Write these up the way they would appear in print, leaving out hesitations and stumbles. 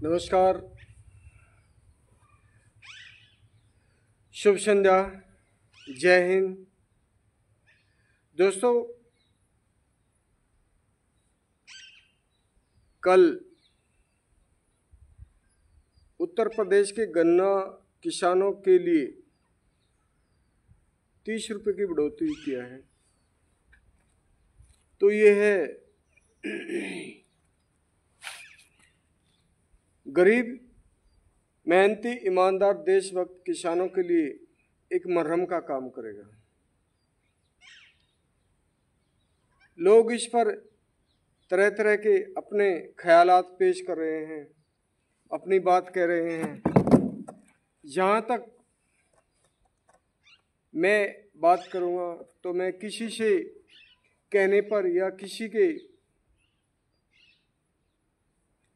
नमस्कार, शुभ संध्या, जय हिंद। दोस्तों, कल उत्तर प्रदेश के गन्ना किसानों के लिए 30 रुपये की बढ़ोतरी किया है। तो ये है गरीब, मेहनती, ईमानदार, देशभक्त किसानों के लिए एक मरहम का काम करेगा। लोग इस पर तरह तरह के अपने ख्यालात पेश कर रहे हैं, अपनी बात कह रहे हैं। जहाँ तक मैं बात करूँगा तो मैं किसी से कहने पर या किसी के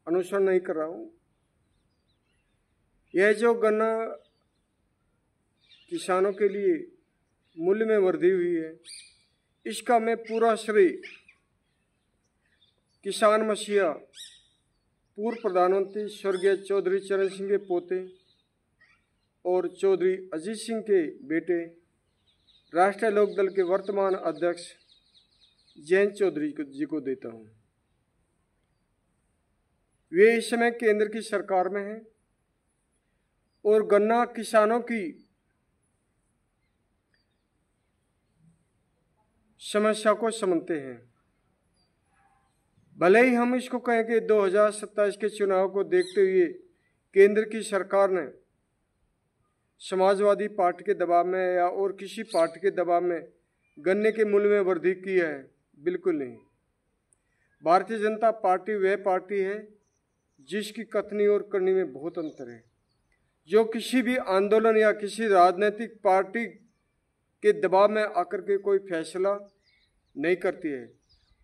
अनुसरण नहीं कर रहा हूँ। यह जो गन्ना किसानों के लिए मूल्य में वृद्धि हुई है, इसका मैं पूरा श्रेय किसान मसीहा पूर्व प्रधानमंत्री स्वर्गीय चौधरी चरण सिंह के पोते और चौधरी अजीत सिंह के बेटे, राष्ट्रीय लोकदल के वर्तमान अध्यक्ष जयंत चौधरी जी को देता हूँ। वे इस समय केंद्र की सरकार में हैं और गन्ना किसानों की समस्या को समझते हैं। भले ही हम इसको कहें कि 2027 के चुनाव को देखते हुए केंद्र की सरकार ने समाजवादी पार्टी के दबाव में या और किसी पार्टी के दबाव में गन्ने के मूल्य में वृद्धि की है, बिल्कुल नहीं। भारतीय जनता पार्टी वह पार्टी है जिसकी कथनी और करनी में बहुत अंतर है, जो किसी भी आंदोलन या किसी राजनीतिक पार्टी के दबाव में आकर के कोई फैसला नहीं करती है,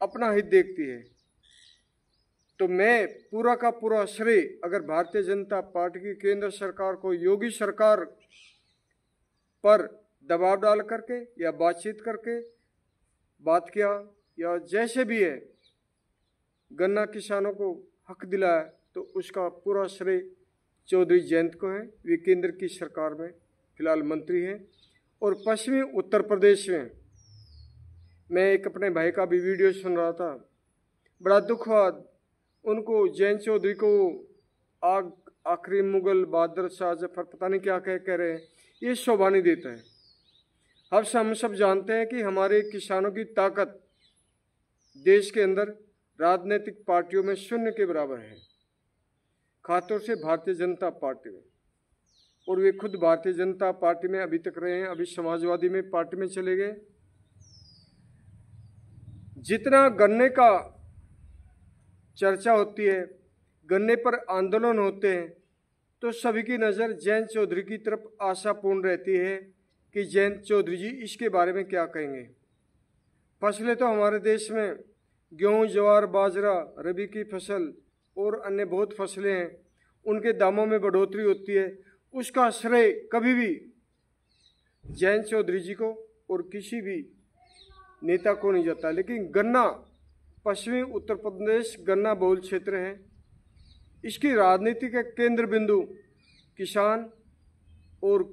अपना हित देखती है। तो मैं पूरा का पूरा श्रेय अगर भारतीय जनता पार्टी की केंद्र सरकार को योगी सरकार पर दबाव डाल करके या बातचीत करके बात किया या जैसे भी है गन्ना किसानों को हक दिलाया, तो उसका पूरा श्रेय चौधरी जयंत को है। वे केंद्र की सरकार में फिलहाल मंत्री हैं। और पश्चिमी उत्तर प्रदेश में मैं एक अपने भाई का भी वीडियो सुन रहा था, बड़ा दुख हुआ उनको, जयंत चौधरी को आखिरी मुगल बहादुर शाह जफर पता नहीं क्या कह रहे हैं, ये शोभा नहीं देता है। हम सब जानते हैं कि हमारे किसानों की ताकत देश के अंदर राजनीतिक पार्टियों में शून्य के बराबर है, खासतौर से भारतीय जनता पार्टी में। और वे खुद भारतीय जनता पार्टी में अभी तक रहे हैं, अभी समाजवादी में पार्टी में चले गए। जितना गन्ने का चर्चा होती है, गन्ने पर आंदोलन होते हैं, तो सभी की नज़र जयंत चौधरी की तरफ आशापूर्ण रहती है कि जयंत चौधरी जी इसके बारे में क्या कहेंगे। फसलें तो हमारे देश में गेहूं, ज्वार, बाजरा, रबी की फसल और अन्य बहुत फसलें हैं, उनके दामों में बढ़ोतरी होती है। उसका श्रेय कभी भी जयंत चौधरी जी को और किसी भी नेता को नहीं जाता। लेकिन गन्ना, पश्चिमी उत्तर प्रदेश गन्ना बहुल क्षेत्र है, इसकी राजनीति के केंद्र बिंदु किसान और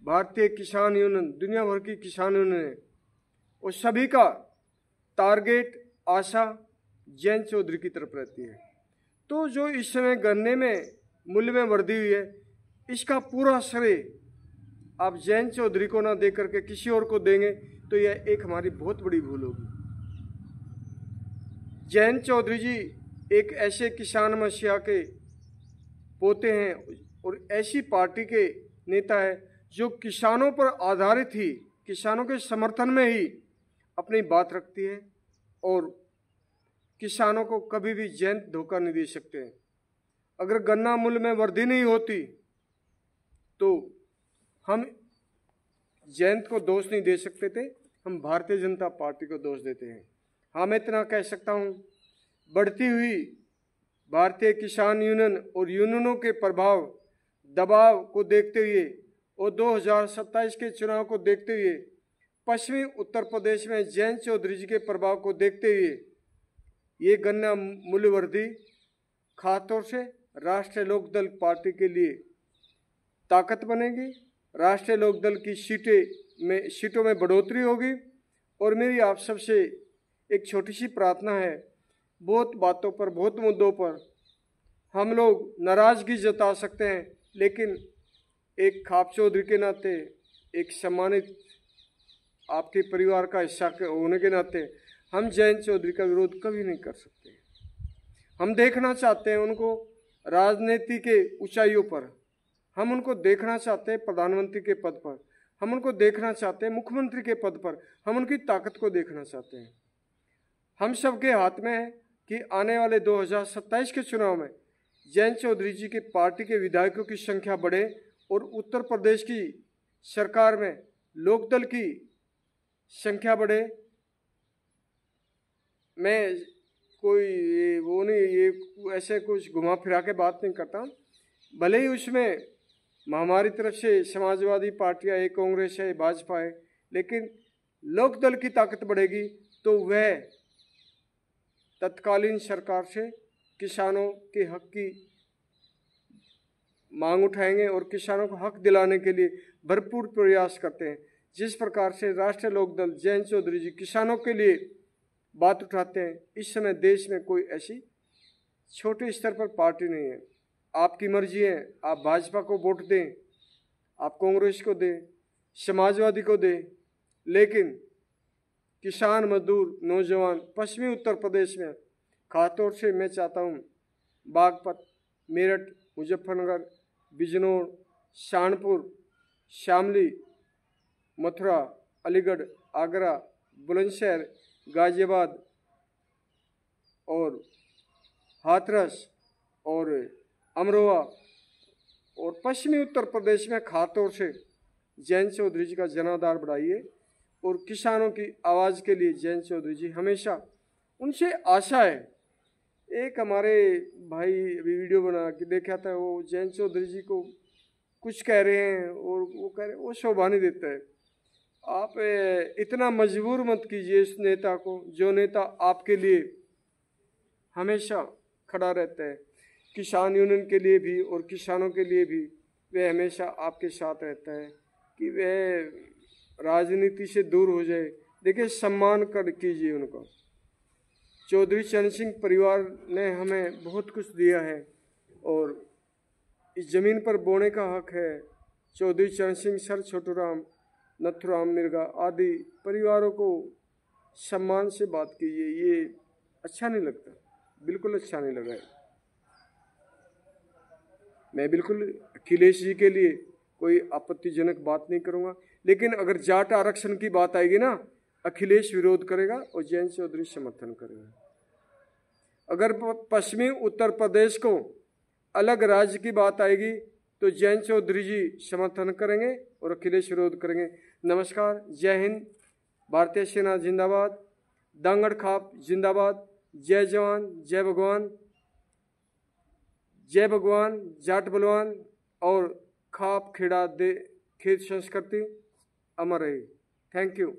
भारतीय किसान यूनियन, दुनिया भर की किसान यूनियन है, और सभी का टारगेट, आशा जयंत चौधरी की तरफ रहती है। तो जो इस समय गन्ने में मूल्य में वृद्धि हुई है, इसका पूरा श्रेय आप जयंत चौधरी को ना दे करके किसी और को देंगे तो यह एक हमारी बहुत बड़ी भूल होगी। जयंत चौधरी जी एक ऐसे किसान मसीहा के पोते हैं और ऐसी पार्टी के नेता है जो किसानों पर आधारित ही, किसानों के समर्थन में ही अपनी बात रखती है, और किसानों को कभी भी जयंत धोखा नहीं दे सकते हैं। अगर गन्ना मूल्य में वृद्धि नहीं होती तो हम जयंत को दोष नहीं दे सकते थे, हम भारतीय जनता पार्टी को दोष देते हैं। हाँ, मैं इतना कह सकता हूँ, बढ़ती हुई भारतीय किसान यूनियन और यूनियनों के प्रभाव, दबाव को देखते हुए और 2027 के चुनाव को देखते हुए, पश्चिमी उत्तर प्रदेश में जयंत चौधरी जी के प्रभाव को देखते हुए ये गन्ना मूल्य वृद्धि खासतौर से राष्ट्रीय लोकदल पार्टी के लिए ताकत बनेगी, राष्ट्रीय लोकदल की सीटों में बढ़ोतरी होगी। और मेरी आप सबसे एक छोटी सी प्रार्थना है, बहुत बातों पर, बहुत मुद्दों पर हम लोग नाराज़गी जता सकते हैं, लेकिन एक खाप चौधरी के नाते, एक सम्मानित आपके परिवार का हिस्सा होने के नाते हम जयंत चौधरी का विरोध कभी नहीं कर सकते। हम देखना चाहते हैं उनको राजनीति के ऊंचाइयों पर, हम उनको देखना चाहते हैं प्रधानमंत्री के पद पर, हम उनको देखना चाहते हैं मुख्यमंत्री के पद पर, हम उनकी ताकत को देखना चाहते हैं। हम सबके हाथ में है कि आने वाले 2027 के चुनाव में जयंत चौधरी जी की पार्टी के विधायकों की संख्या बढ़े और उत्तर प्रदेश की सरकार में लोकदल की संख्या बढ़े। मैं कोई वो नहीं, ये ऐसे कुछ घुमा फिरा के बात नहीं करता, भले ही उसमें हमारी तरफ से समाजवादी पार्टियां है, कांग्रेस है, भाजपा है, लेकिन लोकदल की ताकत बढ़ेगी तो वह तत्कालीन सरकार से किसानों के हक की मांग उठाएंगे और किसानों को हक दिलाने के लिए भरपूर प्रयास करते हैं। जिस प्रकार से राष्ट्रीय लोकदल जयंत चौधरी जी किसानों के लिए बात उठाते हैं, इस समय देश में कोई ऐसी छोटे स्तर पर पार्टी नहीं है। आपकी मर्जी है, आप भाजपा को वोट दें, आप कांग्रेस को दें, समाजवादी को दें, लेकिन किसान, मजदूर, नौजवान पश्चिमी उत्तर प्रदेश में खासतौर से मैं चाहता हूँ बागपत, मेरठ, मुजफ्फरनगर, बिजनौर, शानपुर, शामली, मथुरा, अलीगढ़, आगरा, बुलंदशहर, गाजियाबाद और हाथरस और अमरोहा और पश्चिमी उत्तर प्रदेश में खासतौर से जयंत चौधरी जी का जनाधार बढ़ाइए और किसानों की आवाज़ के लिए जयंत चौधरी जी हमेशा, उनसे आशा है। एक हमारे भाई अभी वीडियो बना के देखा था, वो जयंत चौधरी जी को कुछ कह रहे हैं और वो कह रहे हैं, वो शोभा नहीं देता है। आप इतना मजबूर मत कीजिए इस नेता को, जो नेता आपके लिए हमेशा खड़ा रहता है, किसान यूनियन के लिए भी और किसानों के लिए भी वह हमेशा आपके साथ रहता है कि वह राजनीति से दूर हो जाए। देखिए, सम्मान कर कीजिए उनका। चौधरी चरण सिंह परिवार ने हमें बहुत कुछ दिया है और इस ज़मीन पर बोने का हक है। चौधरी चरण सिंह, सर छोटूराम, नथुराम मिर्गा आदि परिवारों को सम्मान से बात कीजिए। ये अच्छा नहीं लगता, बिल्कुल अच्छा नहीं लगा है। मैं बिल्कुल अखिलेश जी के लिए कोई आपत्तिजनक बात नहीं करूँगा, लेकिन अगर जाट आरक्षण की बात आएगी ना, अखिलेश विरोध करेगा और जयंत चौधरी समर्थन करेगा। अगर पश्चिमी उत्तर प्रदेश को अलग राज्य की बात आएगी तो जयंत चौधरी जी समर्थन करेंगे और अखिलेश विरोध करेंगे। नमस्कार, जय हिंद, भारतीय सेना जिंदाबाद, दांगड़ खाप जिंदाबाद, जय जवान जय भगवान, जय भगवान, जाट बलवान और खाप खेड़ा दे खेत संस्कृति अमर रहे। Thank you.